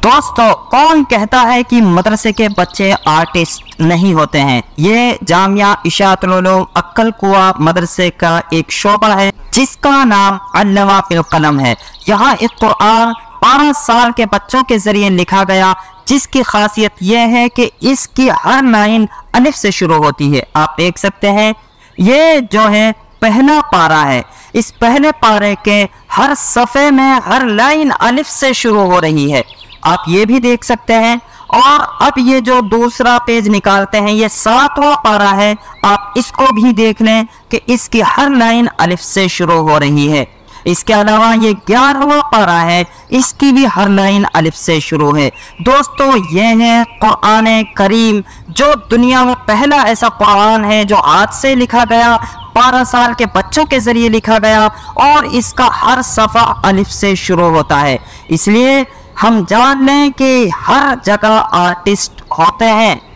दोस्तों, कौन कहता है कि मदरसे के बच्चे आर्टिस्ट नहीं होते हैं। ये जामिया इशाअतुल उलूम अक्कल कुआ मदरसे का एक शोबा है जिसका नाम अल्लमा बिल कलम है। यहाँ एक कुरान 12 साल के बच्चों के जरिए लिखा गया, जिसकी खासियत यह है कि इसकी हर लाइन अलिफ से शुरू होती है। आप देख सकते हैं, ये जो है पहला पारा है। इस पहले पारे के हर सफ़े में हर लाइन अलिफ से शुरू हो रही है। आप ये भी देख सकते हैं। और अब ये जो दूसरा पेज निकालते हैं, ये 7वां पारा है। आप इसको भी देख लें कि इसकी हर लाइन अलिफ से शुरू हो रही है। इसके अलावा ये 11वां पारा है, इसकी भी हर लाइन अलिफ से शुरू है। दोस्तों, ये है कुरान करीम, जो दुनिया में पहला ऐसा कुरान है जो हाथ से लिखा गया, 12 साल के बच्चों के जरिए लिखा गया और इसका हर सफ़ा अलिफ से शुरू होता है। इसलिए हम जान लें कि हर जगह आर्टिस्ट होते हैं।